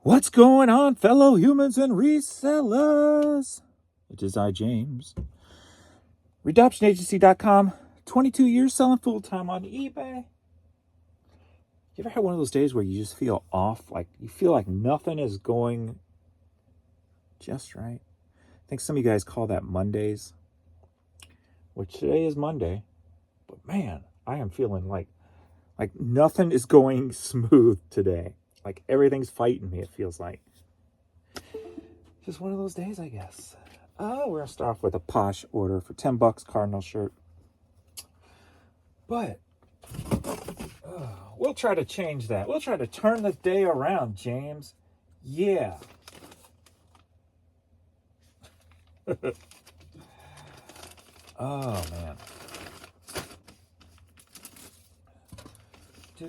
What's going on, fellow humans and resellers? It is I, James. ReadoptionAgency.com. 22 years selling full-time on eBay. You ever had one of those days where you just feel off? Like you feel like nothing is going just right? I think some of you guys call that Mondays. Which today is Monday. But man, I am feeling like nothing is going smooth today. Like everything's fighting me, it feels like. Just one of those days, I guess. We're going to start off with a Posh order for $10, Cardinal shirt. But we'll try to change that. We'll try to turn the day around, James. Yeah. Oh, man. So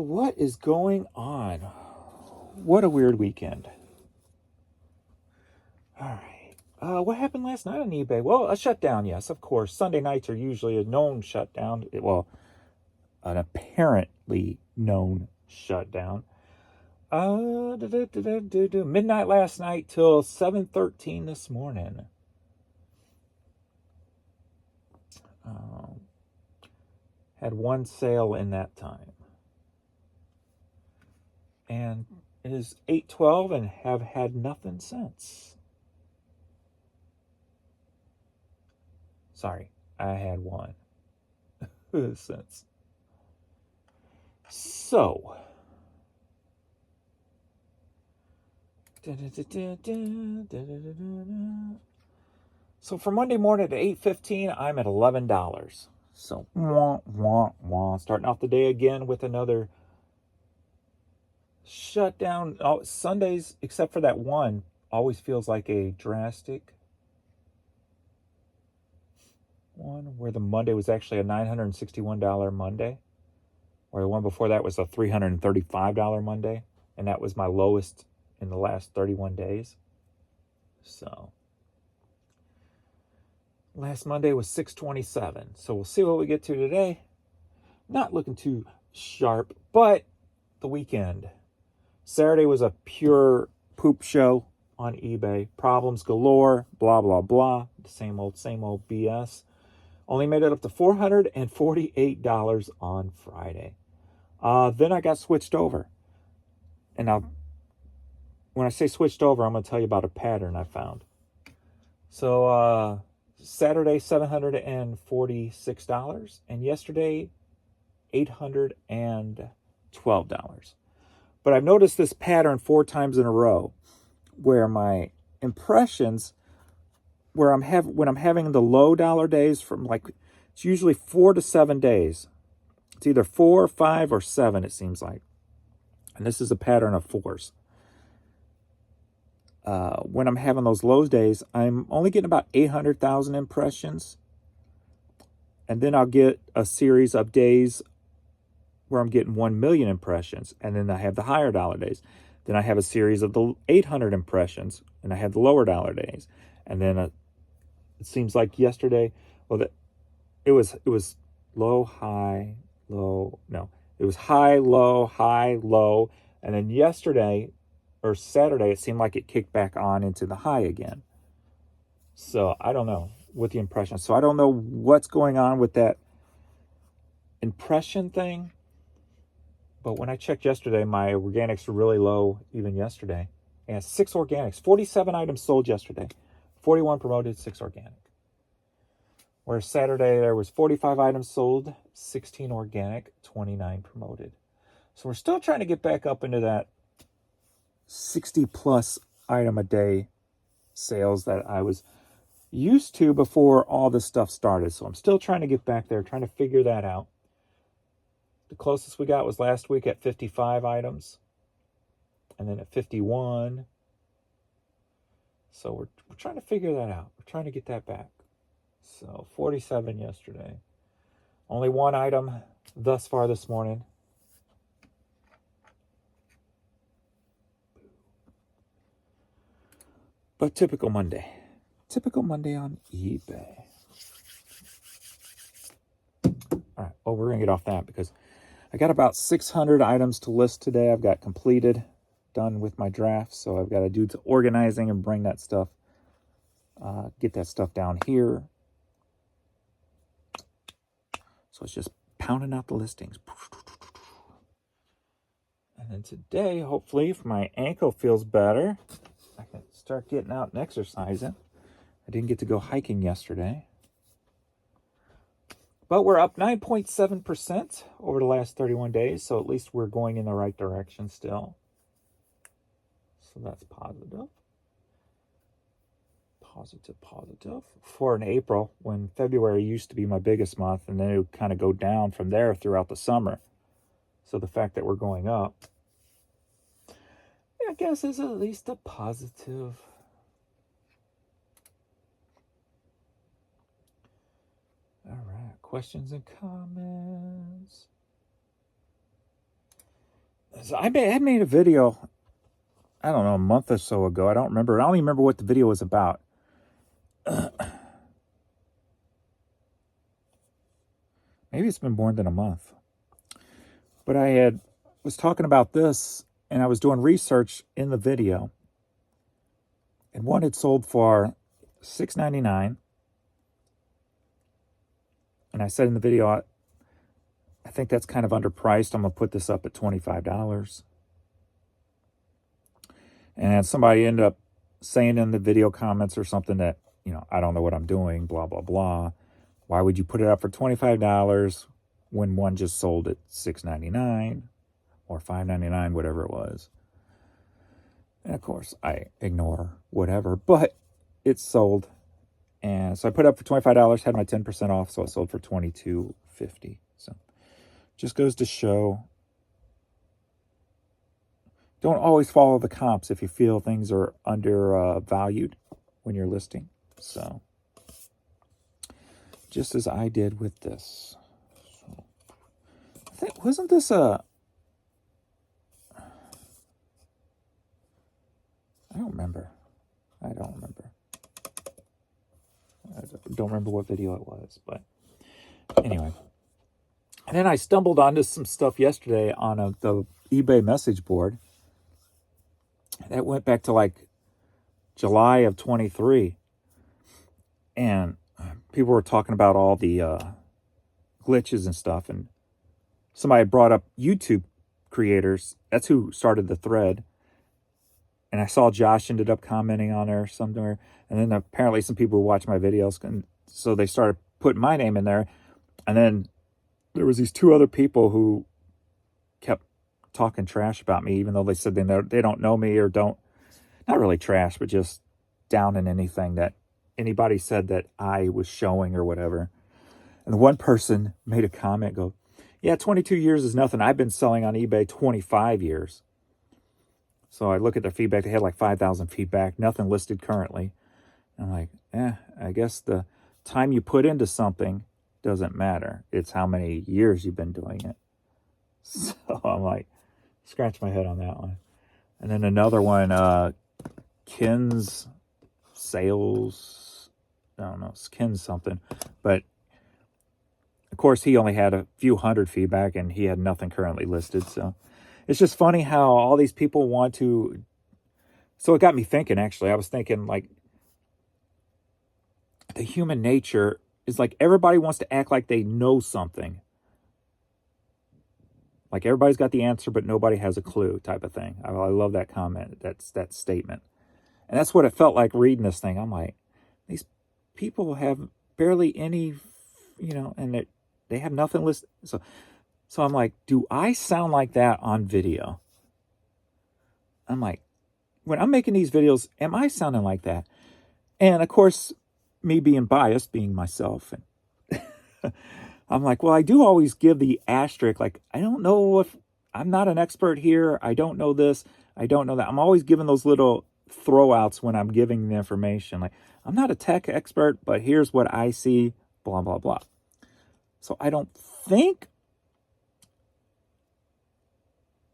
what is going on? What a weird weekend. All right. What happened last night on eBay? Well, a shutdown, yes, of course. Sunday nights are usually a known shutdown. Well, an apparently known shutdown. Midnight last night till 7:13 this morning. Had one sale in that time. And it is 8:12 and have had nothing since. Sorry, I had one since. So, for Monday morning at 8:15, I'm at $11. So, starting off the day again with another shutdown. Sundays, except for that one, always feels like a drastic one, where the Monday was actually a $961 Monday, where the one before that was a $335 Monday, and that was my lowest in the last 31 days. So last Monday was 627. So we'll see what we get to today. Not looking too sharp, but the weekend. Saturday was a pure poop show on eBay. Problems galore, blah, blah, blah. The same old BS. Only made it up to $448 on Friday. Then I got switched over. And now, when I say switched over, I'm going to tell you about a pattern I found. So, Saturday, $746. And yesterday, $812. But I've noticed this pattern 4 times in a row, where my impressions, when I'm having the low dollar days, from it's usually 4 to 7 days. It's either 4, 5, or 7, it seems like. And this is a pattern of 4s. When I'm having those low days, I'm only getting about 800,000 impressions. And then I'll get a series of days where I'm getting 1 million impressions. And then I have the higher dollar days. Then I have a series of the 800 impressions, and I have the lower dollar days. And then it seems like yesterday, it was low, high, low. No, it was high, low. And then yesterday or Saturday, it seemed like it kicked back on into the high again. So I don't know with the impressions. So I don't know what's going on with that impression thing. But when I checked yesterday, my organics were really low even yesterday. And 6 organics, 47 items sold yesterday. 41 promoted, 6 organic. Whereas Saturday, there was 45 items sold, 16 organic, 29 promoted. So we're still trying to get back up into that 60-plus item a day sales that I was used to before all this stuff started. So I'm still trying to get back there, trying to figure that out. The closest we got was last week at 55 items. And then at 51. So we're trying to figure that out. We're trying to get that back. So 47 yesterday. Only 1 item thus far this morning. But typical Monday. Typical Monday on eBay. All right, well, we're going to get off that because I got about 600 items to list today. I've got completed, done with my draft, so I've got to do the organizing and bring that stuff, get that stuff down here. So it's just pounding out the listings. And then today, hopefully, if my ankle feels better, I can start getting out and exercising. I didn't get to go hiking yesterday. But we're up 9.7% over the last 31 days, so at least we're going in the right direction still. So that's positive. Positive. For in April, when February used to be my biggest month, and then it would kind of go down from there throughout the summer. So the fact that we're going up, I guess, is at least a positive. All right, questions and comments. So I had made a video, I don't know, a month or so ago. I don't remember. I don't even remember what the video was about. Maybe it's been more than a month. But I was talking about this, and I was doing research in the video. And one had sold for $6.99. And I said in the video, I think that's kind of underpriced. I'm going to put this up at $25. And somebody ended up saying in the video comments or something that, I don't know what I'm doing, blah, blah, blah. Why would you put it up for $25 when one just sold at $6.99 or $5.99, whatever it was? And of course, I ignore whatever, but it sold. And so I put it up for $25, had my 10% off, so it sold for $22.50. So just goes to show, don't always follow the comps if you feel things are undervalued when you're listing. So just as I did with this. So, wasn't this I don't remember. I don't remember what video it was, but anyway. And then I stumbled onto some stuff yesterday on the eBay message board. That went back to like July of 23. And people were talking about all the glitches and stuff. And somebody brought up YouTube creators. That's who started the thread. And I saw Josh ended up commenting on there somewhere. And then apparently some people who watch my videos, and so they started putting my name in there. And then there was these two other people who kept talking trash about me, even though they said they don't know me or don't, not really trash, but just down in anything that anybody said that I was showing or whatever. And one person made a comment, go, yeah, 22 years is nothing. I've been selling on eBay 25 years. So I look at their feedback. They had like 5,000 feedback, nothing listed currently. I'm like, I guess the time you put into something doesn't matter. It's how many years you've been doing it. So I'm like, scratch my head on that one. And then another one, Ken's Sales, I don't know, Ken's something. But of course, he only had a few hundred feedback and he had nothing currently listed. So it's just funny how all these people want to. So it got me thinking, actually. I was thinking, like, the human nature is like everybody wants to act like they know something. Like everybody's got the answer, but nobody has a clue type of thing. I love that comment, that statement. And that's what it felt like reading this thing. I'm like, these people have barely any, and they have nothing listed. So I'm like, do I sound like that on video? I'm like, when I'm making these videos, am I sounding like that? And of course, me being biased, being myself, and I'm like, well, I do always give the asterisk, like, I don't know if, I'm not an expert here. I don't know this. I don't know that. I'm always giving those little throwouts when I'm giving the information. Like, I'm not a tech expert, but here's what I see, blah, blah, blah. So I don't think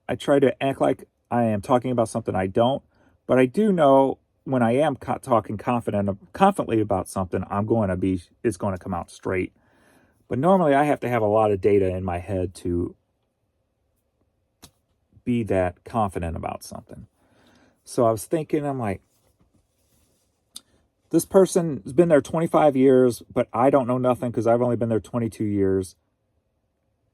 I try to act like I am talking about something I don't, but I do know when I am talking confidently about something, it's going to come out straight. But normally I have to have a lot of data in my head to be that confident about something. So I was thinking, I'm like, this person has been there 25 years, but I don't know nothing because I've only been there 22 years.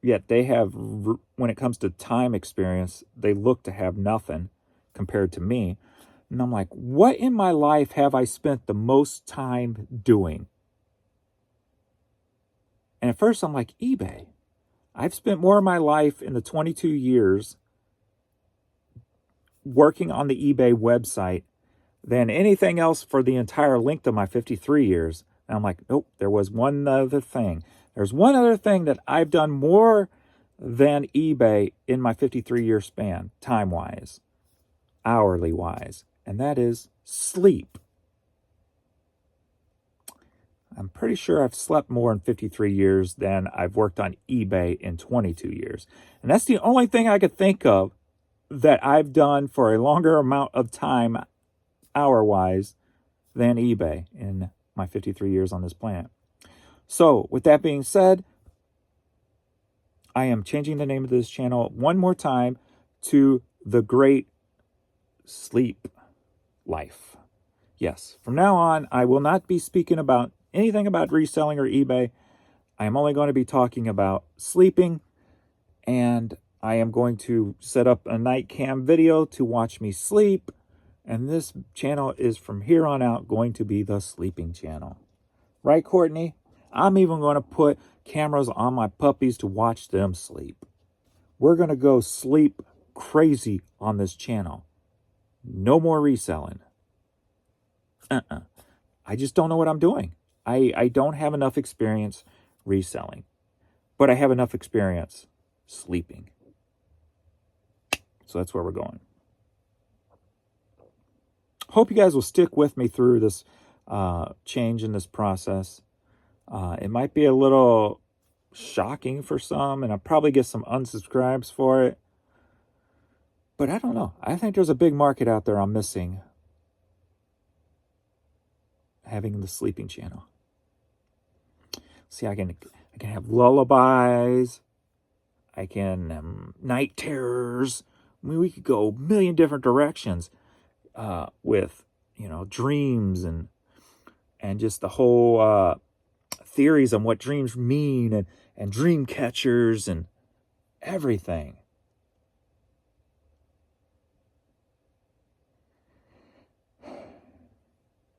Yet they have, when it comes to time experience, they look to have nothing compared to me. And I'm like, what in my life have I spent the most time doing? And at first I'm like, eBay. I've spent more of my life in the 22 years working on the eBay website than anything else for the entire length of my 53 years. And I'm like, nope, there was one other thing. There's one other thing that I've done more than eBay in my 53-year span, time-wise, hourly-wise, and that is sleep. I'm pretty sure I've slept more in 53 years than I've worked on eBay in 22 years. And that's the only thing I could think of that I've done for a longer amount of time, hour-wise, than eBay in my 53 years on this planet. So, with that being said, I am changing the name of this channel one more time to The Great Sleep Life. Yes, from now on, I will not be speaking about anything about reselling or eBay. I am only going to be talking about sleeping, and I am going to set up a night cam video to watch me sleep, and this channel is from here on out going to be the sleeping channel. Right, Courtney? I'm even going to put cameras on my puppies to watch them sleep. We're going to go sleep crazy on this channel. No more reselling. I just don't know what I'm doing. I don't have enough experience reselling, but I have enough experience sleeping. So that's where we're going. Hope you guys will stick with me through this change in this process. It might be a little shocking for some, and I'll probably get some unsubscribes for it. But I don't know. I think there's a big market out there I'm missing having the sleeping channel. See, I can have lullabies. I can night terrors. I mean, we could go a million different directions with, dreams and just the whole theories on what dreams mean and dream catchers and everything.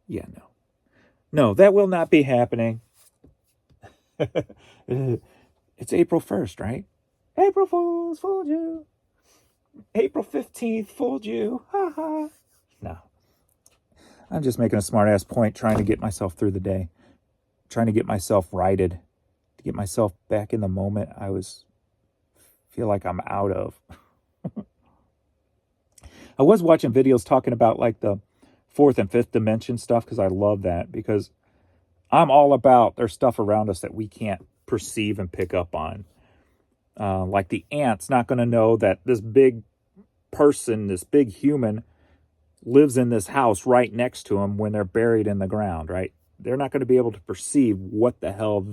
Yeah, no, that will not be happening. It's April 1st, right? April Fools fooled you. April 15th fooled you. Ha ha. No. I'm just making a smart-ass point, trying to get myself through the day. Trying to get myself righted. To get myself back in the moment feel like I'm out of. I was watching videos talking about like the fourth and fifth dimension stuff because I love that, because I'm all about there's stuff around us that we can't perceive and pick up on. Like the ant's not going to know that this big person, this big human, lives in this house right next to them when they're buried in the ground, right? They're not going to be able to perceive what the hell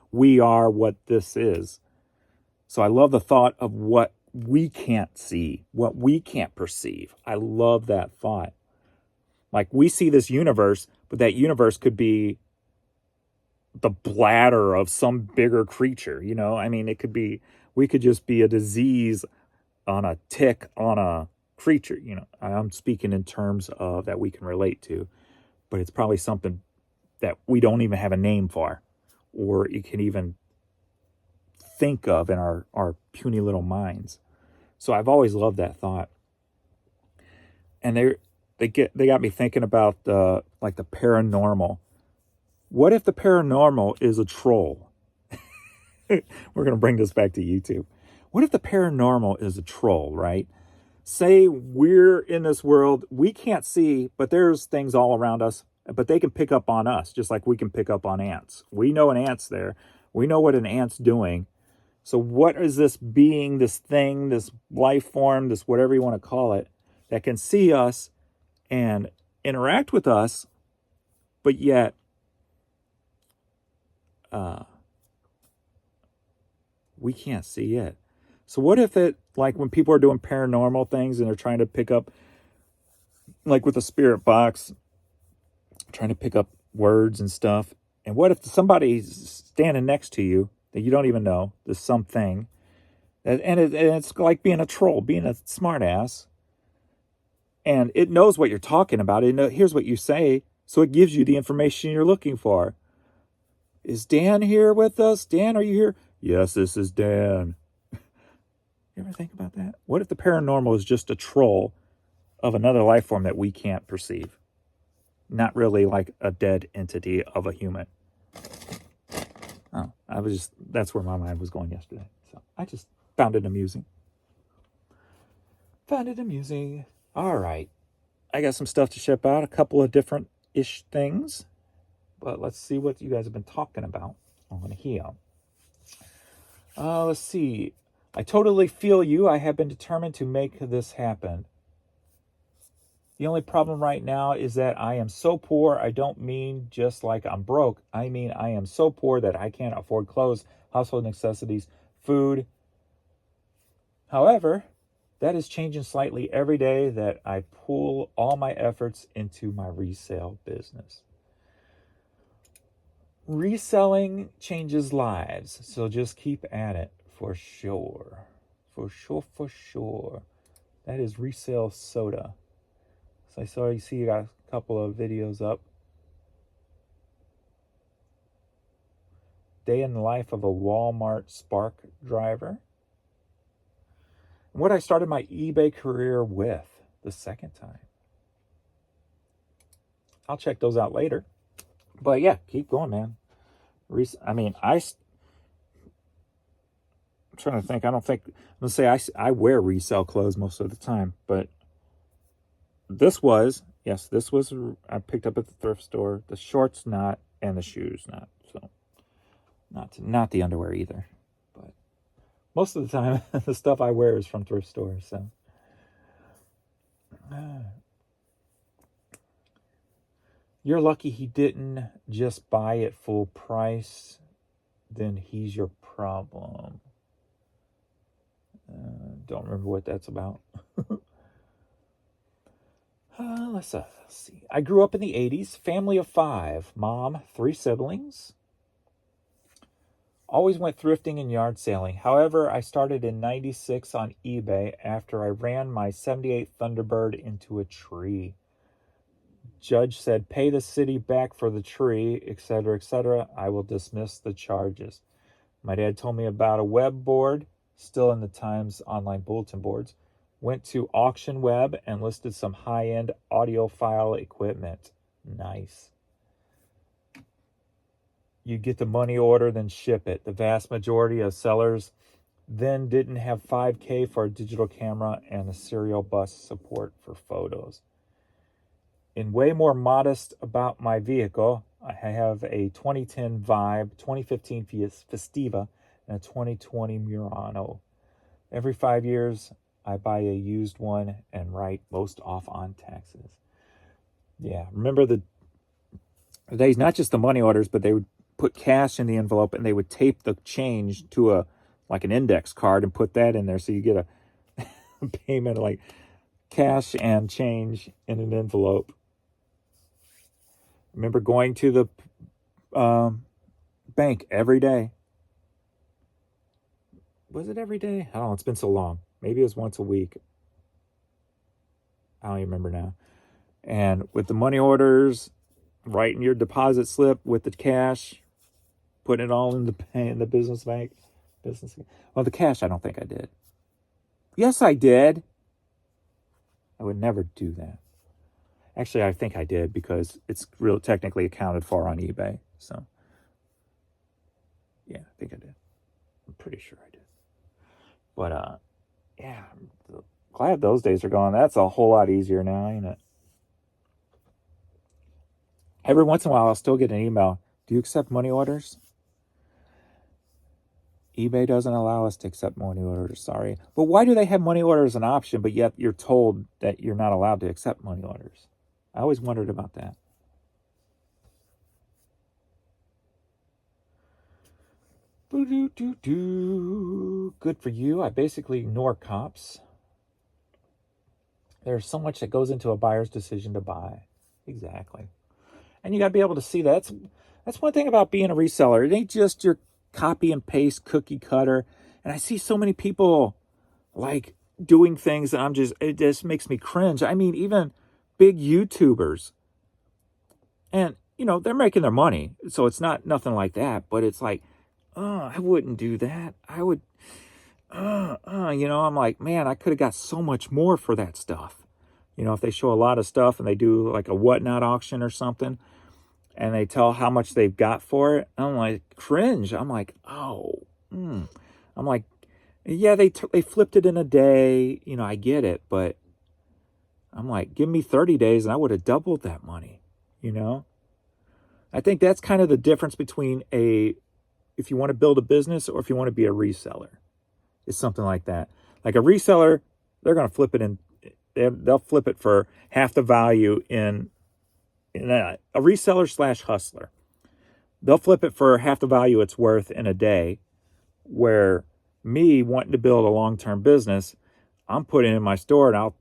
we are, what this is. So I love the thought of what we can't see, what we can't perceive. I love that thought. Like, we see this universe, but that universe could be the bladder of some bigger creature, I mean, we could just be a disease on a tick on a creature, I'm speaking in terms of that we can relate to, but it's probably something that we don't even have a name for, or you can even think of in our puny little minds. So I've always loved that thought. And they got me thinking about the paranormal. What if the paranormal is a troll? We're going to bring this back to YouTube. What if the paranormal is a troll, right? Say we're in this world, we can't see, but there's things all around us, but they can pick up on us, just like we can pick up on ants. We know an ant's there. We know what an ant's doing. So what is this being, this thing, this life form, this whatever you want to call it, that can see us and interact with us, but yet we can't see it. So what if it, like when people are doing paranormal things and they're trying to pick up, like with a spirit box, trying to pick up words and stuff, and what if somebody's standing next to you that you don't even know, there's something, and it's like being a troll, being a smart ass, and it knows what you're talking about, it hears what you say, so it gives you the information you're looking for. Is Dan here with us? Dan, are you here? Yes, this is Dan. You ever think about that? What if the paranormal is just a troll of another life form that we can't perceive? Not really like a dead entity of a human. Oh, that's where my mind was going yesterday. So I just found it amusing. All right. I got some stuff to ship out, a couple of different-ish things. But let's see what you guys have been talking about on here. Let's see. I totally feel you. I have been determined to make this happen. The only problem right now is that I am so poor. I don't mean just like I'm broke. I mean I am so poor that I can't afford clothes, household necessities, food. However, that is changing slightly every day that I pull all my efforts into my resale business. Reselling changes lives, so just keep at it for sure. For sure. That is Resale Soda. So I saw you see you got a couple of videos up. Day in the life of a Walmart Spark driver. And what I started my eBay career with the second time. I'll check those out later. But yeah, keep going, man. I'm trying to think. I'm gonna say I wear resale clothes most of the time, but this was I picked up at the thrift store. The shorts not, and the shoes not. So not the underwear either. But most of the time, the stuff I wear is from thrift stores. So you're lucky he didn't just buy it full price. Then he's your problem. Don't remember what that's about. Let's see. I grew up in the 80s, family of 5, mom, 3 siblings. Always went thrifting and yard selling. However, I started in 96 on eBay after I ran my 78 Thunderbird into a tree. Judge said, pay the city back for the tree, etc., etc. I will dismiss the charges. My dad told me about a web board, still in the Times online bulletin boards. Went to Auction Web and listed some high-end audiophile equipment. Nice. You get the money order, then ship it. The vast majority of sellers then didn't have 5K for a digital camera and a serial bus support for photos. In way more modest about my vehicle, I have a 2010 Vibe, 2015 Festiva, and a 2020 Murano. Every 5 years, I buy a used one and write most off on taxes. Yeah, remember the days, not just the money orders, but they would put cash in the envelope and they would tape the change to like an index card and put that in there, so you get a payment like cash and change in an envelope. Remember going to the bank every day. Was it every day? I don't know. It's been so long. Maybe it was once a week. I don't even remember now. And with the money orders, writing your deposit slip with the cash, putting it all in the business bank. Well, the cash, I don't think I did. Yes, I did. I would never do that. Actually, I think I did because it's real technically accounted for on eBay. So, yeah, I think I did. I'm pretty sure I did. But, yeah, glad those days are gone. That's a whole lot easier now, ain't it? Every once in a while, I'll still get an email. Do you accept money orders? eBay doesn't allow us to accept money orders, sorry. But why do they have money orders as an option, but yet you're told that you're not allowed to accept money orders? I always wondered about that. Boo-doo-doo-doo. Good for you. I basically ignore comps. There's so much that goes into a buyer's decision to buy. Exactly. And you got to be able to see that. That's one thing about being a reseller. It ain't just your copy and paste cookie cutter. And I see so many people like doing things that it just makes me cringe. I mean, even big YouTubers. And, they're making their money. So it's not nothing like that. But it's like, oh, I wouldn't do that. I would, I'm like, man, I could have got so much more for that stuff. If they show a lot of stuff and they do like a whatnot auction or something and they tell how much they've got for it, I'm like, cringe. I'm like, oh, I'm like, yeah, they flipped it in a day. I get it. But I'm like, give me 30 days and I would have doubled that money, I think that's kind of the difference between if you want to build a business or if you want to be a reseller. It's something like that. Like a reseller, they're going to flip it they'll flip it for half the value in a reseller / hustler. They'll flip it for half the value it's worth in a day, where me wanting to build a long-term business, I'm putting it in my store and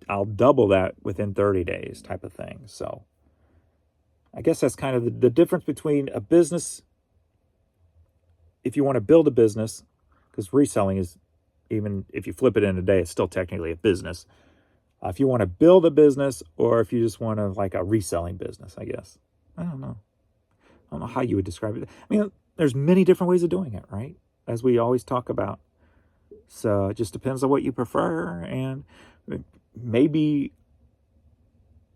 I'll double that within 30 days type of thing. So I guess that's kind of the difference between a business. If you want to build a business, because reselling is, even if you flip it in a day, it's still technically a business. If you want to build a business or if you just want to like a reselling business, I guess. I don't know how you would describe it. I mean, there's many different ways of doing it, right? As we always talk about. So it just depends on what you prefer. And maybe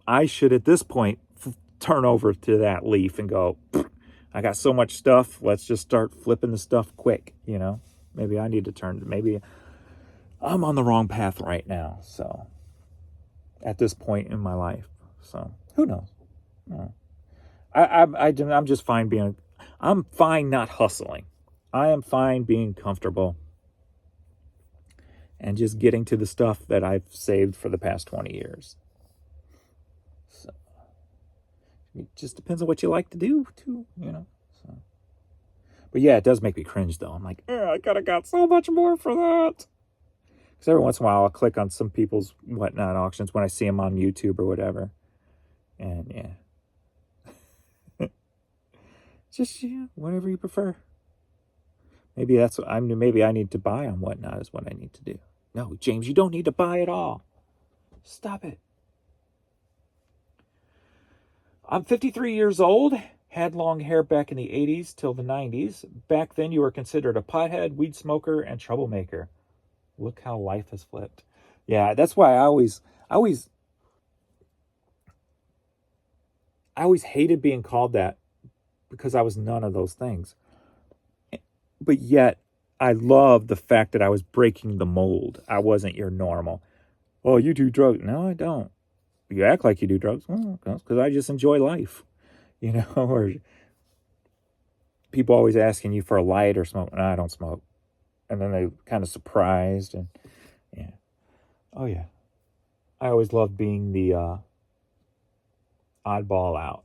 I should, at this point, turn over to that leaf and go, I got so much stuff. Let's just start flipping the stuff quick, Maybe I need to maybe I'm on the wrong path right now. So at this point in my life. So who knows? No. I'm just fine I'm fine not hustling. I am fine being comfortable and just getting to the stuff that I've saved for the past 20 years. So it just depends on what you like to do too, So. But yeah, it does make me cringe though. I'm like, I could have got so much more for that. Because every once in a while I'll click on some people's whatnot auctions when I see them on YouTube or whatever. And yeah. Just whatever you prefer. Maybe that's what maybe I need to buy on whatnot is what I need to do. No, James, you don't need to buy it all. Stop it. I'm 53 years old. Had long hair back in the 80s till the 90s. Back then you were considered a pothead, weed smoker, and troublemaker. Look how life has flipped. Yeah, that's why I always hated being called that, because I was none of those things. But yet I loved the fact that I was breaking the mold. I wasn't your normal. Oh, you do drugs. No, I don't. You act like you do drugs. Well, because I just enjoy life. Or people always asking you for a light or smoke. No, I don't smoke. And then they kind of surprised. And yeah. Oh, yeah. I always loved being the oddball out.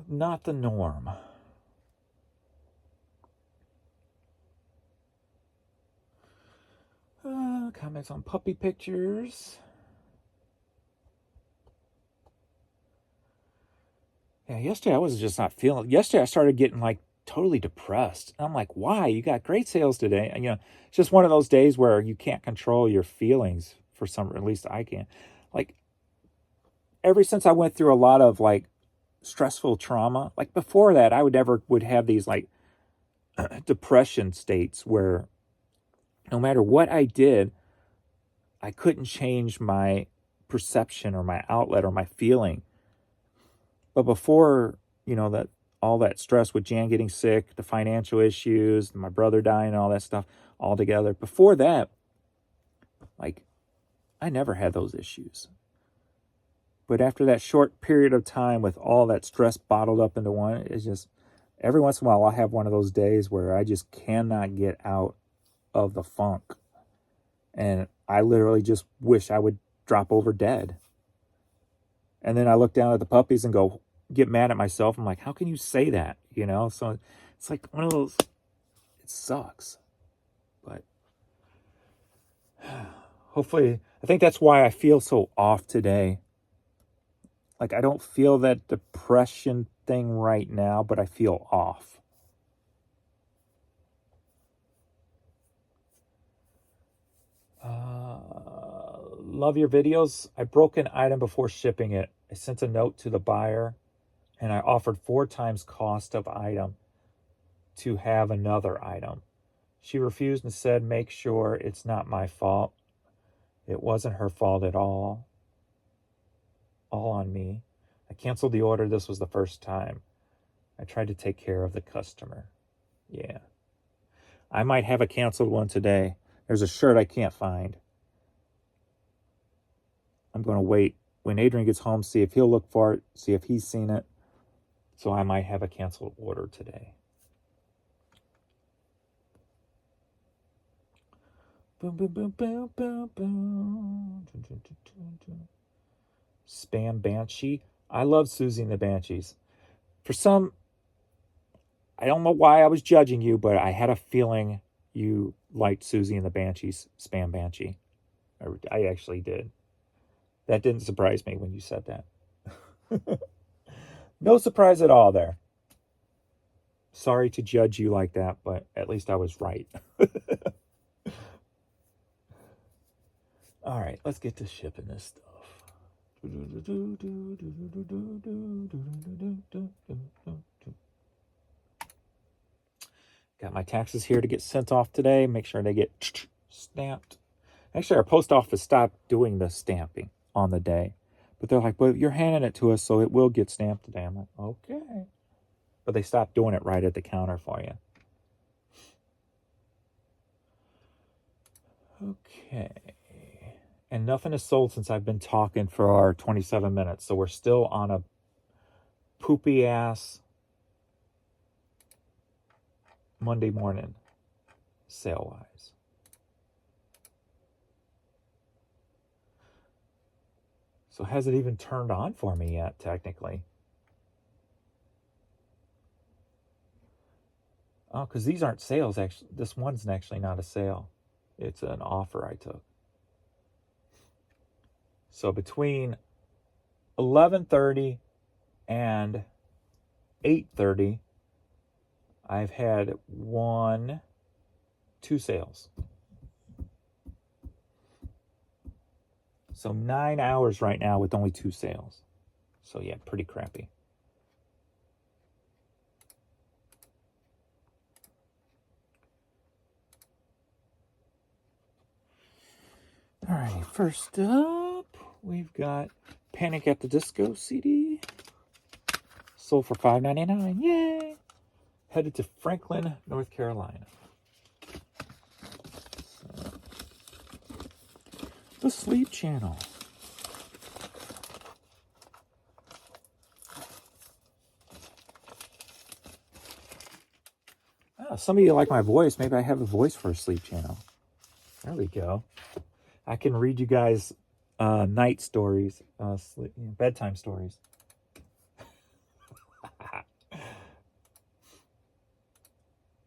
Not the norm. Comments on puppy pictures. Yeah, yesterday I was just not feeling. Yesterday I started getting like totally depressed. I'm like, why? You got great sales today. And it's just one of those days where you can't control your feelings for some, or at least I can. Like, ever since I went through a lot of like stressful trauma, like before that, I would have these like depression states where no matter what I did, I couldn't change my perception or my outlet or my feeling. But before, that all that stress with Jan getting sick, the financial issues, my brother dying, and all that stuff all together, before that, like, I never had those issues. But after that short period of time with all that stress bottled up into one, it's just, every once in a while I'll have one of those days where I just cannot get out of the funk. And I literally just wish I would drop over dead. And then I look down at the puppies and get mad at myself. I'm like, how can you say that? You know? So it's like one of those, it sucks. But hopefully, I think that's why I feel so off today. Like, I don't feel that depression thing right now, but I feel off. Love your videos. I broke an item before shipping it. I sent a note to the buyer and I offered 4 times cost of item to have another item. She refused and said, make sure it's not my fault. It wasn't her fault at all. All on me. I canceled the order. This was the first time. I tried to take care of the customer. Yeah. I might have a canceled one today. There's a shirt I can't find. I'm going to wait when Adrian gets home, see if he'll look for it, see if he's seen it. So I might have a canceled order today. Boom, boom, boom, boom, boom, boom. Spam Banshee. I love Susie and the Banshees. For some, I don't know why I was judging you, but I had a feeling you liked Susie and the Banshees, Spam Banshee. I actually did. That didn't surprise me when you said that. No surprise at all there. Sorry to judge you like that, but at least I was right. All right, let's get to shipping this stuff. Got my taxes here to get sent off today. Make sure they get stamped. Actually, our post office stopped doing the stamping on the day. But they're like, well, you're handing it to us, so it will get stamped today. I'm like, okay. But they stopped doing it right at the counter for you. Okay. And nothing is sold since I've been talking for our 27 minutes. So we're still on a poopy ass Monday morning, sale-wise. So has it even turned on for me yet, technically? Oh, because these aren't sales, actually. This one's actually not a sale. It's an offer I took. So between 11:30 and 8:30, I've had 2 sales. So 9 hours right now with only 2 sales. So yeah, pretty crappy. All right, first up, we've got Panic at the Disco CD. Sold for $5.99. Yay! Headed to Franklin, North Carolina. So, the Sleep Channel. Oh, some of you like my voice. Maybe I have a voice for a Sleep Channel. There we go. I can read you guys night stories, bedtime stories.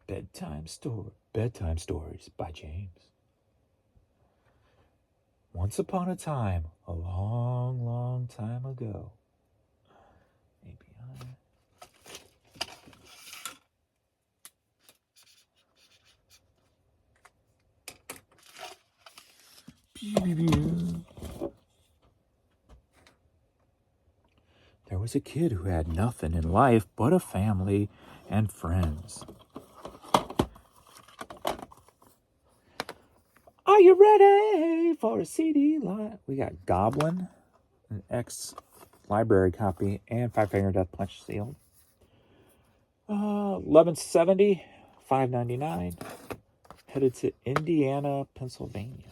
Bedtime stories by James. Once upon a time, a long, long time ago. There was a kid who had nothing in life but a family and friends. Are you ready for a CD line? We got Goblin, an ex-library copy, and Five Finger Death Punch sealed. 1170, $5.99. Headed to Indiana, Pennsylvania.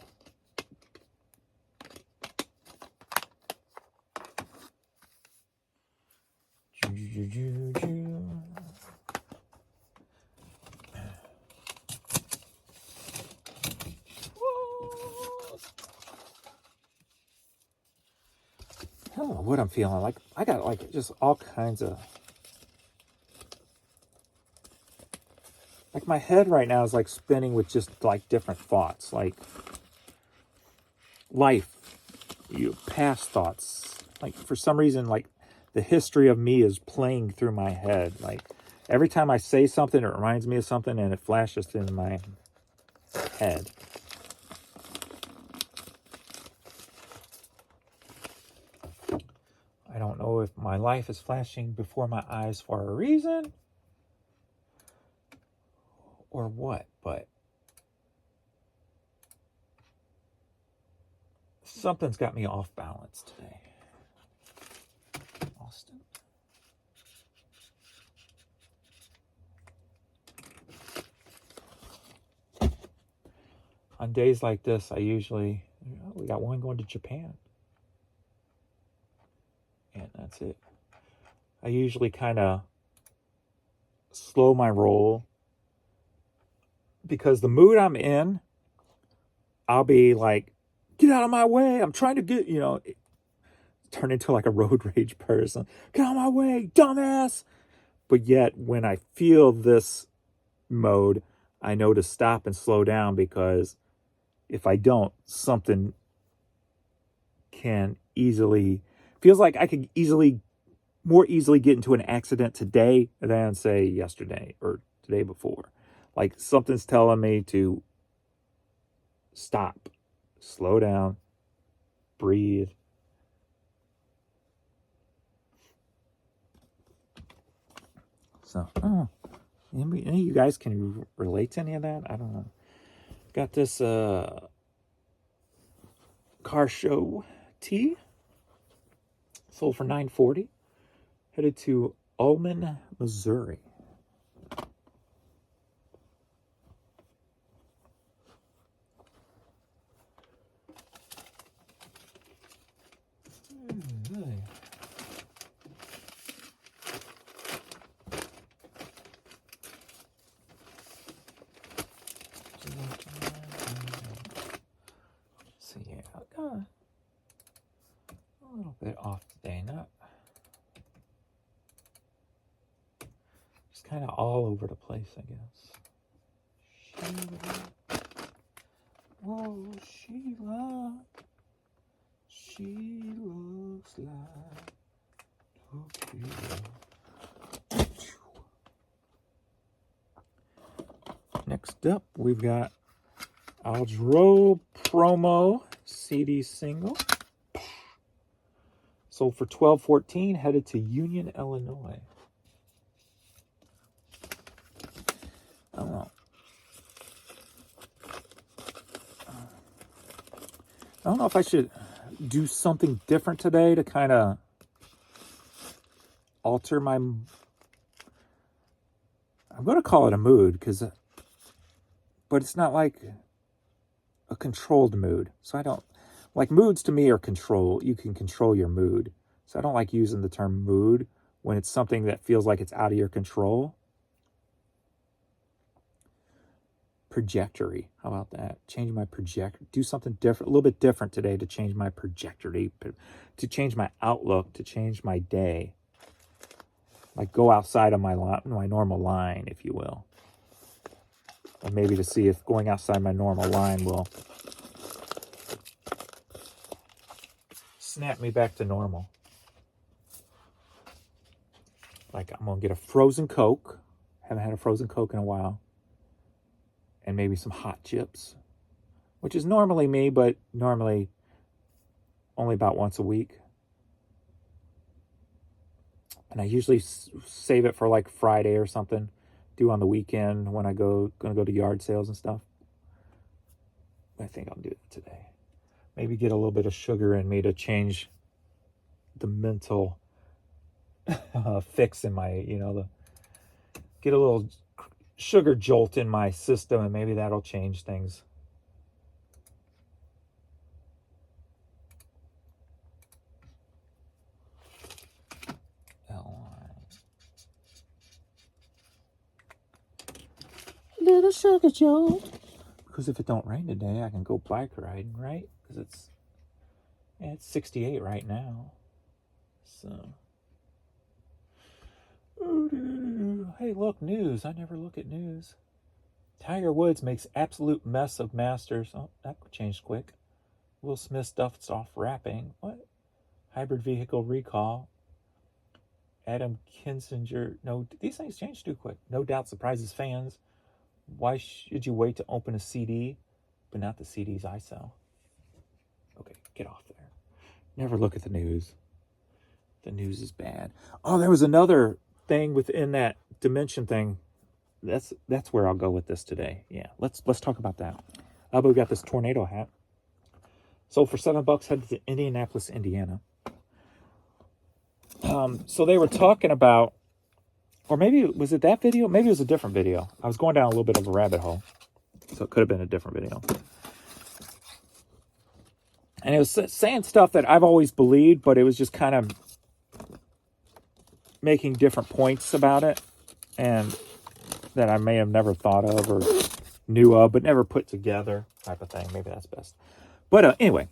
what I'm feeling. Like, I got like just all kinds of, like my head right now is like spinning with just like different thoughts, like life, past thoughts. Like for some reason, like the history of me is playing through my head. Like every time I say something, it reminds me of something and it flashes in my head. I don't know if my life is flashing before my eyes for a reason or what, but something's got me off balance today. Austin. On days like this, I usually, we got one going to Japan. And that's it. I usually kind of slow my roll because the mood I'm in, I'll be like, get out of my way. I'm trying to get, turn into like a road rage person. Get out of my way, dumbass. But yet when I feel this mode, I know to stop and slow down, because if I don't, something can easily, feels like I could more easily get into an accident today than say yesterday or the day before. Like something's telling me to stop, slow down, breathe. So, any of you guys can relate to any of that? I don't know. Got this car show tee, sold for $9.40. Headed to Ullman, Missouri. So yeah, I got a little bit off today, not just kind of all over the place, I guess. Sheila. Oh, Sheila. She looks like Sheila. Next up, we've got Aldro promo CD single. Sold for $12.14, headed to Union, Illinois. I don't know. I don't know if I should do something different today to kind of alter my, I'm going to call it a mood, but it's not like a controlled mood. So I don't, like moods to me are control. You can control your mood. So I don't like using the term mood when it's something that feels like it's out of your control. Trajectory. How about that? Change my trajectory. Do something different, a little bit different today to change my trajectory, to change my outlook, to change my day. Like go outside of my normal line, if you will. Or maybe to see if going outside my normal line will snap me back to normal. Like I'm going to get a frozen Coke. Haven't had a frozen Coke in a while. And maybe some hot chips, which is normally me, but normally only about once a week. And I usually save it for like Friday or something, do on the weekend when gonna go to yard sales and stuff. I think I'll do it today. Maybe get a little bit of sugar in me to change the mental fix in my, get a little sugar jolt in my system, and maybe that'll change things. Little sugar jolt. Because if it don't rain today, I can go bike riding, right? Because it's 68 right now. So, hey, look, news. I never look at news. Tiger Woods makes absolute mess of Masters. Oh, that changed quick. Will Smith stuffs off wrapping. What? Hybrid vehicle recall. Adam Kinzinger. No, these things change too quick. No doubt surprises fans. Why should you wait to open a CD, but not the CDs I sell? Okay, get off there. Never look at the news. The news is bad. Oh, there was another thing within that dimension thing. That's where I'll go with this today. Yeah, let's talk about that. But we got this tornado hat. Sold for $7, headed to Indianapolis, Indiana. So they were talking about, or maybe was it that video? Maybe it was a different video. I was going down a little bit of a rabbit hole, so it could have been a different video. And it was saying stuff that I've always believed, but it was just kind of making different points about it, and that I may have never thought of or knew of, but never put together type of thing. Maybe that's best. But anyway,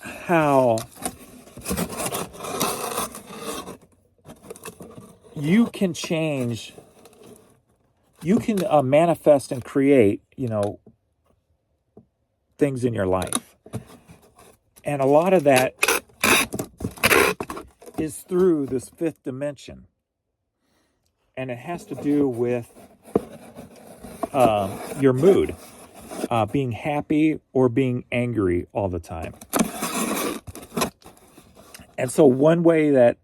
how you can change, you can manifest and create, things in your life. And a lot of that is through this fifth dimension. And it has to do with your mood, being happy or being angry all the time. And so one way that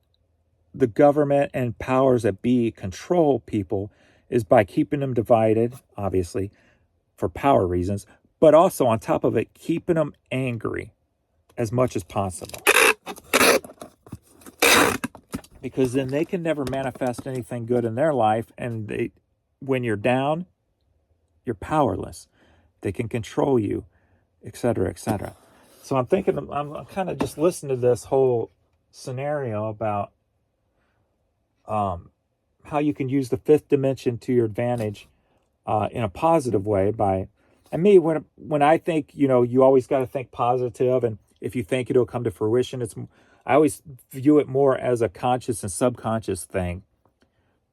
the government and powers that be control people is by keeping them divided, obviously, for power reasons, but also on top of it, keeping them angry as much as possible. Because then they can never manifest anything good in their life, and when you're down, you're powerless. They can control you, etc., etc. So I'm thinking, I'm kind of just listening to this whole scenario about how you can use the fifth dimension to your advantage in a positive way. And me, when I think, you always got to think positive, and if you think it'll come to fruition, I always view it more as a conscious and subconscious thing,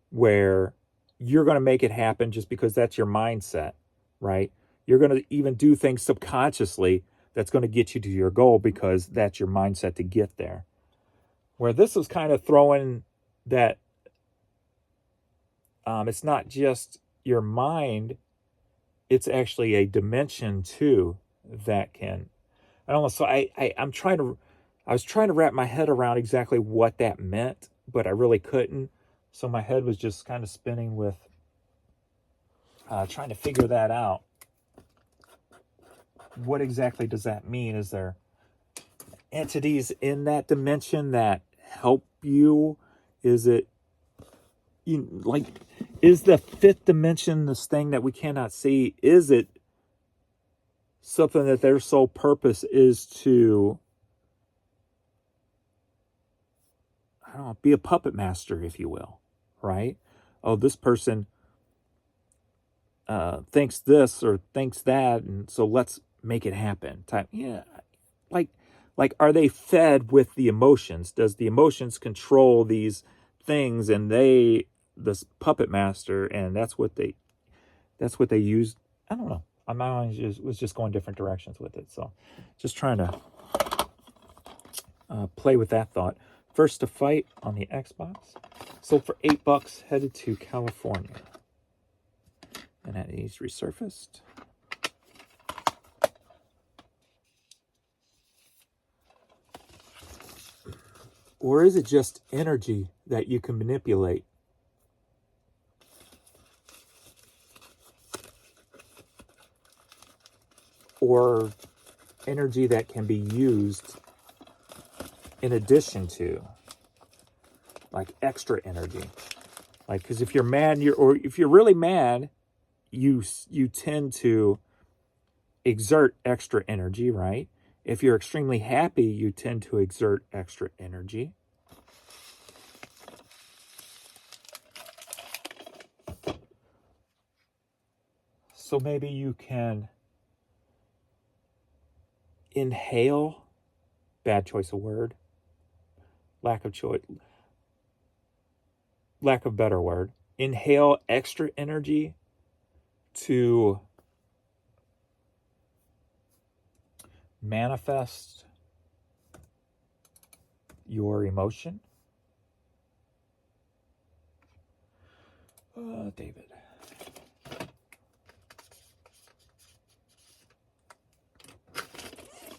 where you're going to make it happen just because that's your mindset, right? You're going to even do things subconsciously that's going to get you to your goal because that's your mindset to get there. Where this was kind of throwing that it's not just your mind, it's actually a dimension too that can, I don't know. So I was trying to wrap my head around exactly what that meant, but I really couldn't. So my head was just kind of spinning with trying to figure that out. What exactly does that mean? Is there entities in that dimension that help you? Is it, is the fifth dimension this thing that we cannot see? Is it something that their sole purpose is to, I don't know, be a puppet master, if you will, right? Oh, this person thinks this or thinks that, and so let's make it happen. Type, yeah, like are they fed with the emotions? Does the emotions control these things, and this puppet master, and that's what they use? I don't know. My mind was just going different directions with it. So just trying to play with that thought. First to Fight on the Xbox. Sold for $8, headed to California. And that needs resurfaced. Or is it just energy that you can manipulate? Or energy that can be used in addition to, like extra energy? Like, because if you're mad, if you're really mad, you tend to exert extra energy, right? If you're extremely happy, you tend to exert extra energy. So maybe you can inhale bad choice of word. Lack of better word. Inhale extra energy to manifest your emotion. David.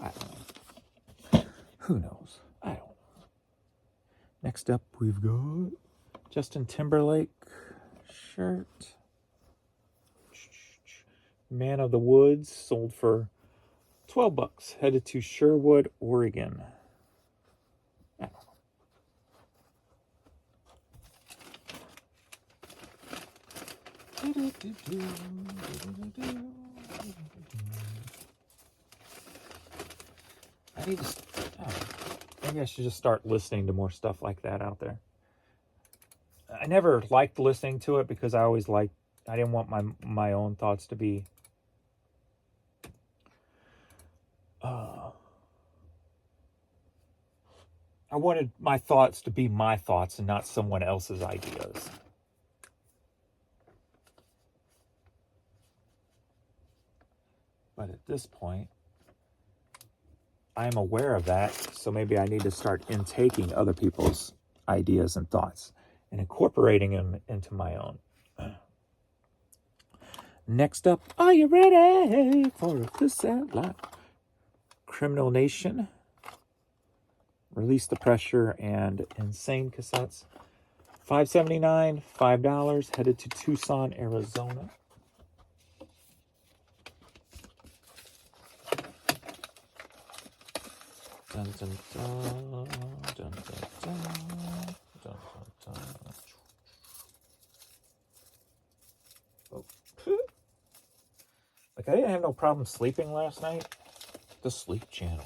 I don't know. Who knows? I don't know. Next up, we've got Justin Timberlake shirt. Man of the Woods, sold for $12. Headed to Sherwood, Oregon. I don't know. I need to. Maybe I should just start listening to more stuff like that out there. I never liked listening to it because I didn't want my own thoughts to be I wanted my thoughts to be my thoughts and not someone else's ideas. But at this point, I'm aware of that, so maybe I need to start intaking other people's ideas and thoughts and incorporating them into my own. Next up, are you ready for a cassette live? Criminal Nation, Release the Pressure, and Insane cassettes. $5.79, $5, headed to Tucson, Arizona. Dun, dun, dun, dun, dun, dun, dun, dun, dun. Oh. Like, I didn't have no problem sleeping last night. The Sleep Channel.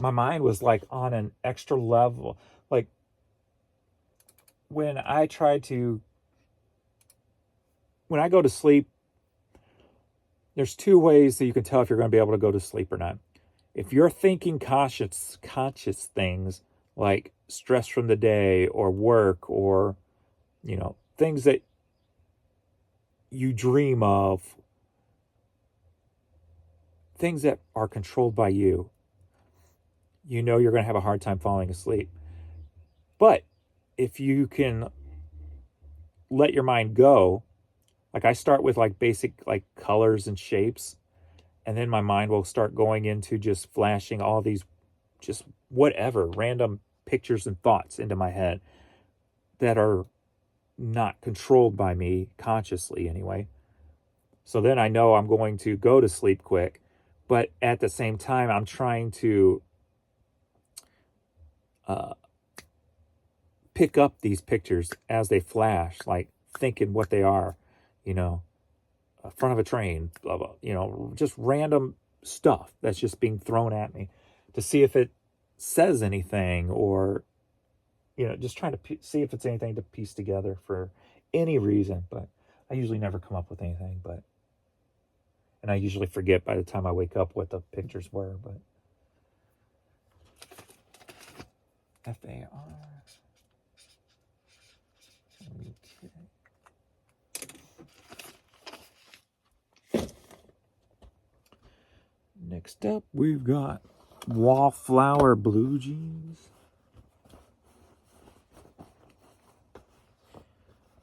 My mind was like on an extra level. Like, when I go to sleep, there's two ways that you can tell if you're going to be able to go to sleep or not. If you're thinking conscious things like stress from the day or work or, things that you dream of, things that are controlled by you, you're going to have a hard time falling asleep. But if you can let your mind go, like I start with like basic like colors and shapes, and then my mind will start going into just flashing all these just whatever random pictures and thoughts into my head that are not controlled by me consciously anyway. So then I know I'm going to go to sleep quick, but at the same time I'm trying to pick up these pictures as they flash, like thinking what they are, front of a train, blah, blah, just random stuff that's just being thrown at me to see if it says anything or, just trying to see if it's anything to piece together for any reason. But I usually never come up with anything, and I usually forget by the time I wake up what the pictures were, but FAR. Next up, we've got Wallflower Blue Jeans.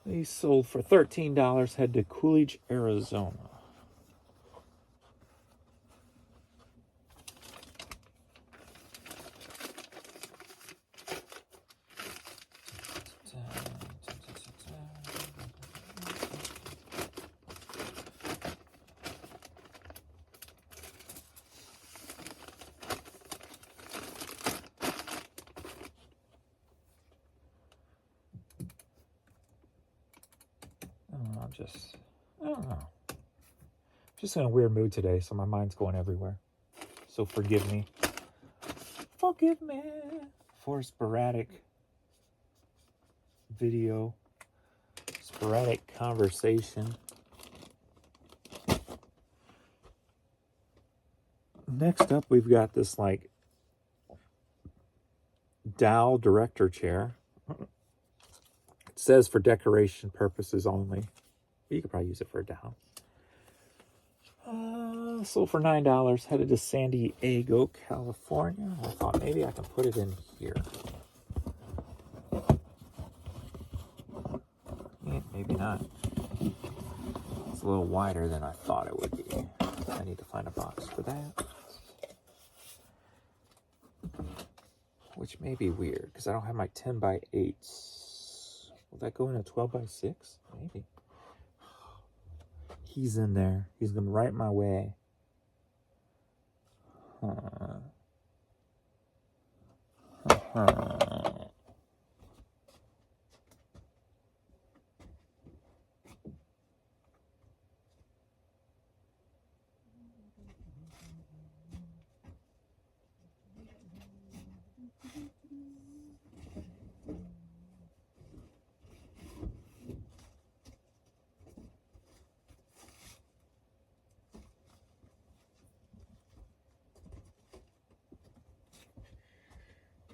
They sold for $13, head to Coolidge, Arizona. I don't know. Just in a weird mood today, so my mind's going everywhere. So forgive me. Forgive me for sporadic video, sporadic conversation. Next up, we've got this like dowel director chair. It says for decoration purposes only. You could probably use it for a dowel. Sold for $9. Headed to San Diego, California. I thought maybe I can put it in here. Maybe not. It's a little wider than I thought it would be. I need to find a box for that. Which may be weird, because I don't have my 10 by 8s. Will that go in a 12 by 6? Maybe. He's in there. He's going right my way.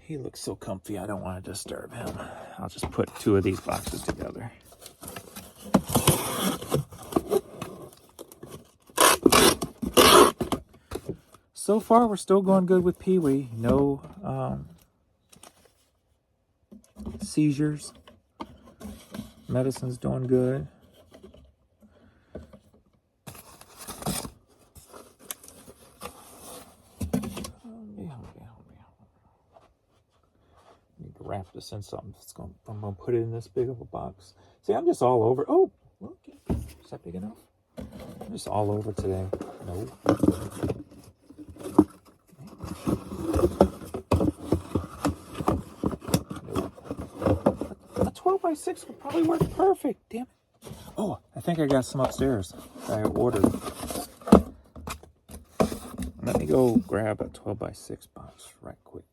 He looks so comfy, I don't want to disturb him. I'll just put 2 of these boxes together. So far, we're still going good with Pee-wee. No seizures. Medicine's doing good. Wrap this in something. I'm gonna put it in this big of a box. See, I'm just all over. Oh, okay. Is that big enough? I'm just all over today. No. A 12 by 6 would probably work perfect. Damn it. Oh, I think I got some upstairs that I ordered. Let me go grab a 12 by 6 box right quick.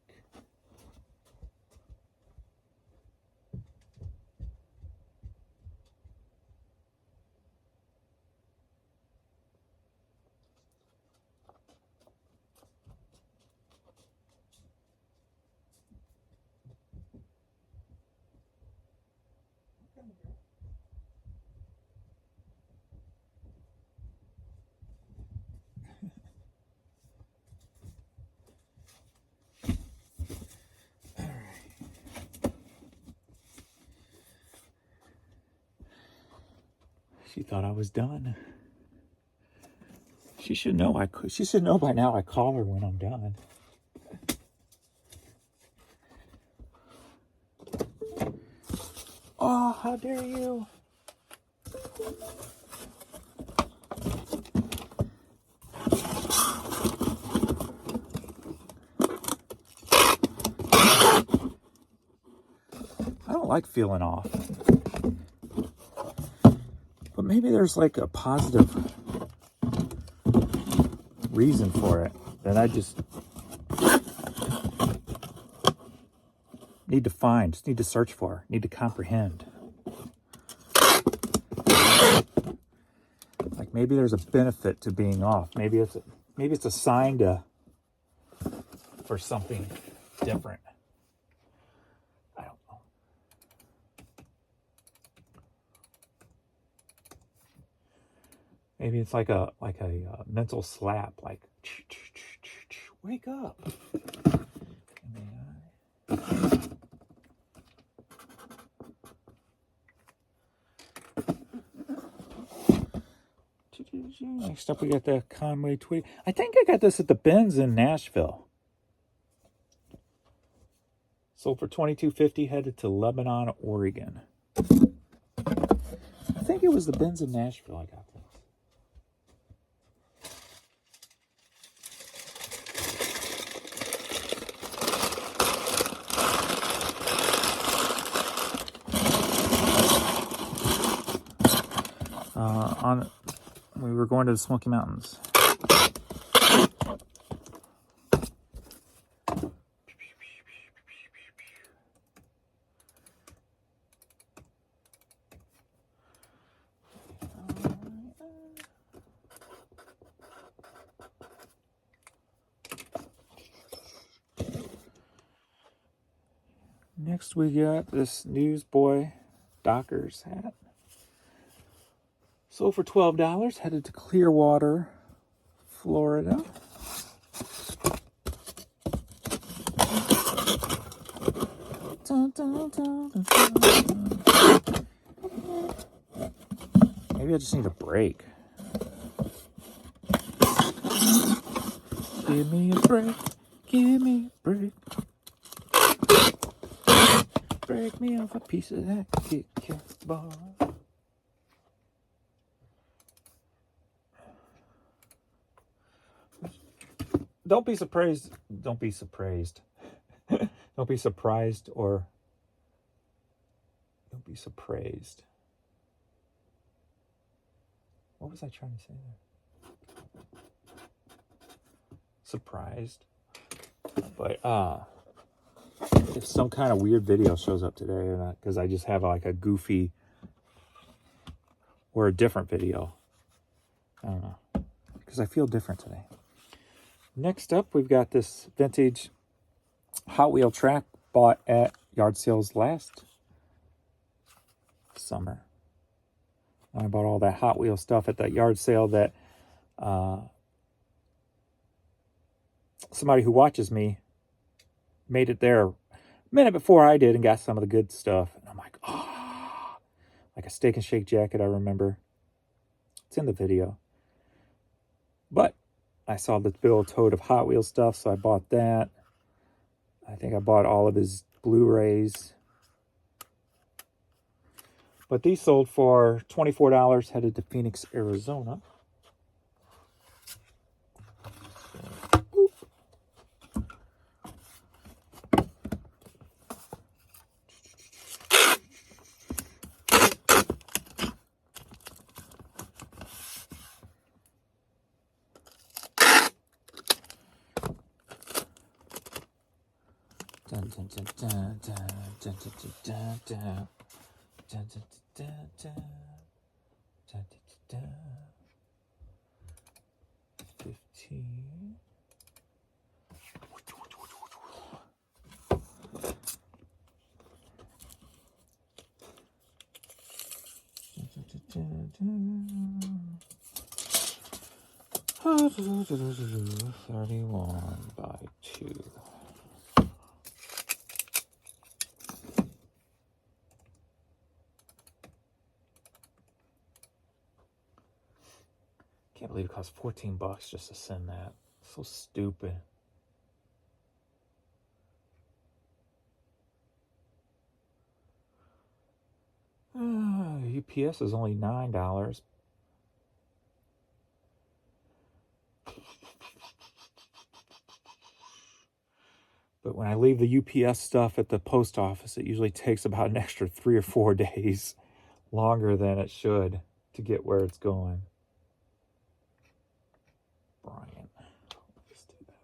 She thought I was done. She should know she should know by now I call her when I'm done. Oh, how dare you? I don't like feeling off. But maybe there's like a positive reason for it that I just need to find, just need to search for, need to comprehend. Like maybe there's a benefit to being off. Maybe it's a sign for something different. I don't know. Maybe it's like a mental slap, like wake up. Next up, we got the Conway Tweety. I think I got this at the Benz in Nashville. Sold for $22.50, headed to Lebanon, Oregon. I think it was the Benz in Nashville I got this. We were going to the Smoky Mountains. Next we got this Newsboy Dockers hat. Sold for $12, headed to Clearwater, Florida. Dun, dun, dun, dun, dun. Maybe I just need a break. Give me a break. Give me a break. Break me off a piece of that Kit Kat bar. Don't be surprised. Don't be surprised. Don't be surprised or don't be surprised. What was I trying to say there? Surprised. But if some kind of weird video shows up today or not, because I just have like a goofy or a different video. I don't know. Because I feel different today. Next up, we've got this vintage Hot Wheel track bought at yard sales last summer. I bought all that Hot Wheel stuff at that yard sale that somebody who watches me made it there a minute before I did and got some of the good stuff. And I'm like, oh, like a Steak and Shake jacket, I remember. It's in the video. But I saw the big old tote of Hot Wheels stuff, so I bought that. I think I bought all of his Blu-rays. But these sold for $24, headed to Phoenix, Arizona. Boop. Dun, dun, dun, dun, dun, dun, dun, dun, dun. Dun, dun, dun, dun, dun, dun, dun. 15. Dun, dun, dun, dun. 31 by 2. Can't believe it cost $14 just to send that. So stupid. UPS is only $9. But when I leave the UPS stuff at the post office, it usually takes about an extra 3 or 4 days longer than it should to get where it's going. Brian, let's do that.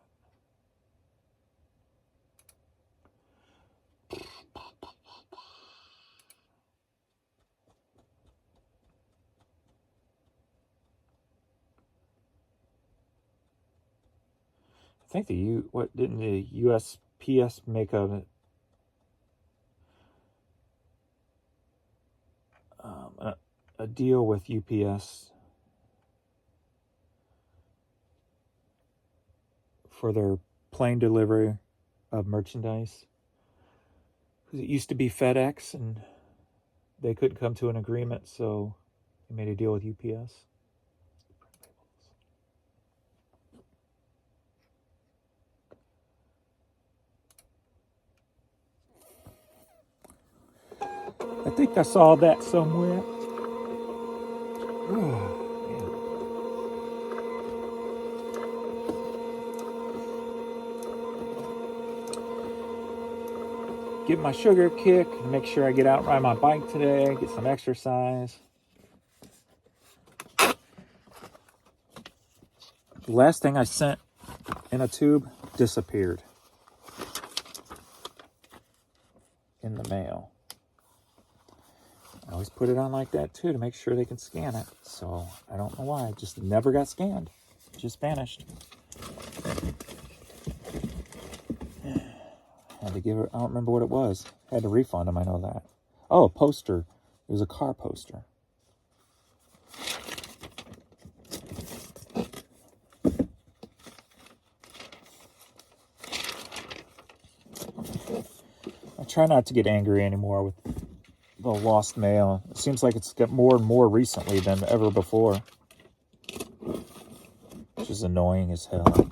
I think what didn't the USPS make a deal with UPS for their plane delivery of merchandise? Because it used to be FedEx and they couldn't come to an agreement, so they made a deal with UPS. I think I saw that somewhere. Oh, man. Get my sugar kick and make sure I get out and ride my bike today, get some exercise. The last thing I sent in a tube disappeared in the mail. I always put it on like that too to make sure they can scan it. So I don't know why. It just never got scanned. It just vanished. Had to give her, I don't remember what it was. Had to refund him, I know that. Oh, a poster. It was a car poster. I try not to get angry anymore with the lost mail. It seems like it's got more and more recently than ever before. Which is annoying as hell.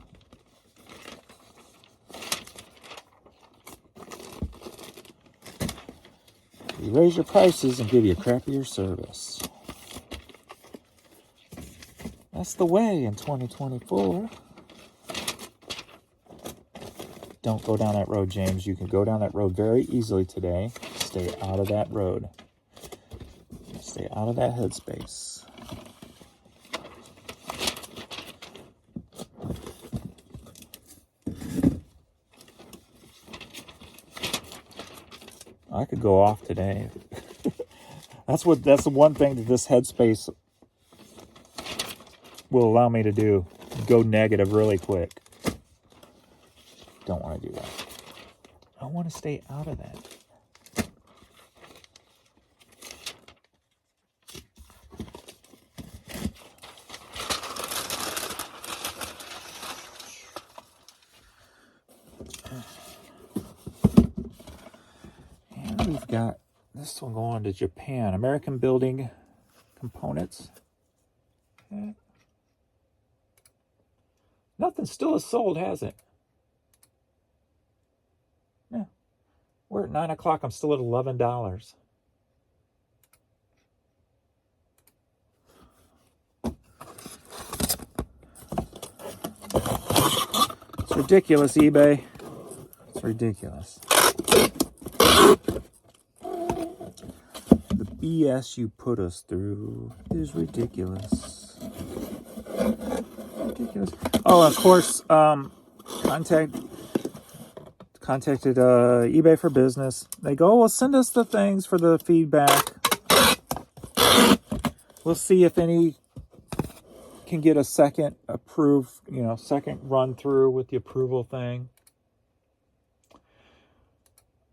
You raise your prices and give you crappier service. That's the way in 2024. Don't go down that road, James. You can go down that road very easily today. Stay out of that road. Stay out of that headspace. I could go off today. That's the one thing that this headspace will allow me to do. Go negative really quick. Don't want to do that. I want to stay out of that. And we've got this one going to Japan. American Building Components. Okay. Nothing still is sold, has it? Yeah. We're at 9 o'clock. I'm still at $11. It's ridiculous, eBay. It's ridiculous. The BS you put us through is ridiculous. Ridiculous. Oh, of course, contacted eBay for Business. They go, well, send us the things for the feedback. We'll see if any can get a second second run through with the approval thing.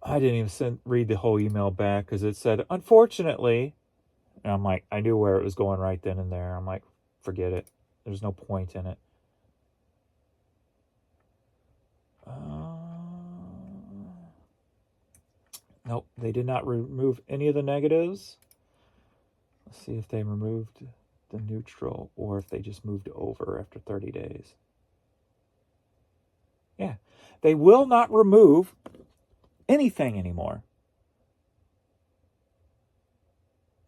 I didn't even read the whole email back because it said, unfortunately, and I'm like, I knew where it was going right then and there. I'm like, forget it. There's no point in it. Nope, they did not remove any of the negatives. Let's see if they removed the neutral or if they just moved over after 30 days. Yeah, they will not remove anything anymore.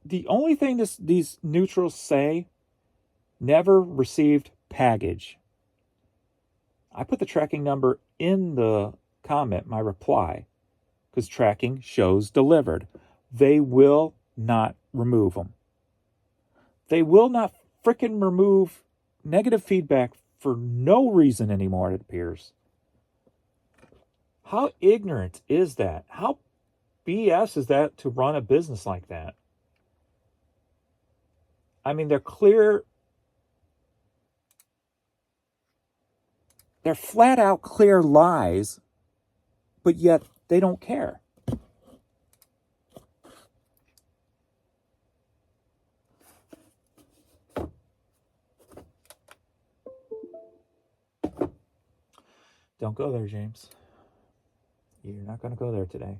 The only thing these neutrals say, never received package. I put the tracking number in the comment, my reply, because tracking shows delivered. They will not remove them. They will not frickin' remove negative feedback for no reason anymore, it appears. How ignorant is that? How BS is that to run a business like that? I mean, they're flat out clear lies, but yet they don't care. Don't go there, James. You're not going to go there today.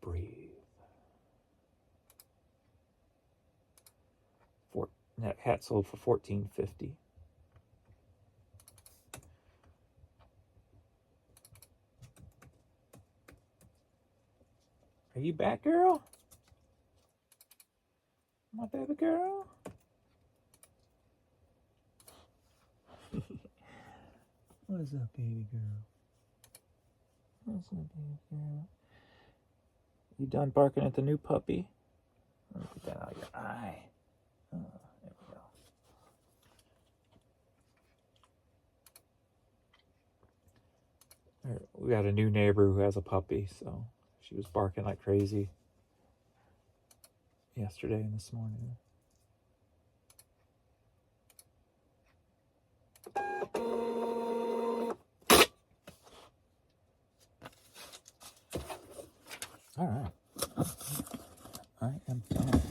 Breathe. That hat sold for $14.50. Are you back, girl? My baby girl? What's up, baby girl? What's up, baby girl? You done barking at the new puppy? Let me put that out of your eye. Oh, there we go. We got a new neighbor who has a puppy, so she was barking like crazy yesterday and this morning. All right. I am done.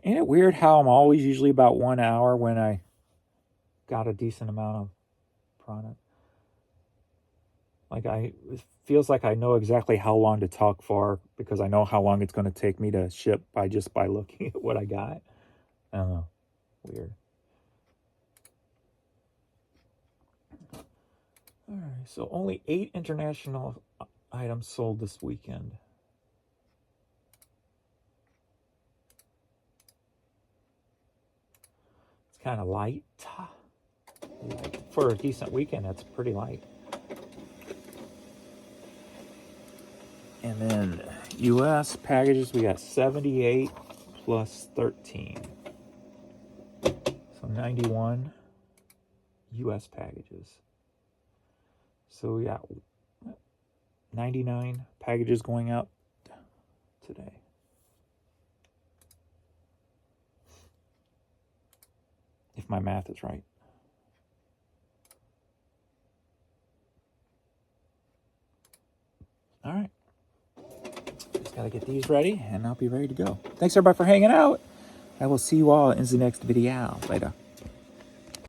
Ain't it weird how I'm always usually about 1 hour when I got a decent amount of product? Like it feels like I know exactly how long to talk for because I know how long it's going to take me to ship by looking at what I got. I don't know. Weird. All right, so only 8 international items sold this weekend. It's kind of light. For a decent weekend, that's pretty light. And then U.S. packages, we got 78 plus 13. So 91 U.S. packages. So we got 99 packages going out today. If my math is right. All right. Just got to get these ready and I'll be ready to go. Thanks everybody for hanging out. I will see you all in the next video. Later.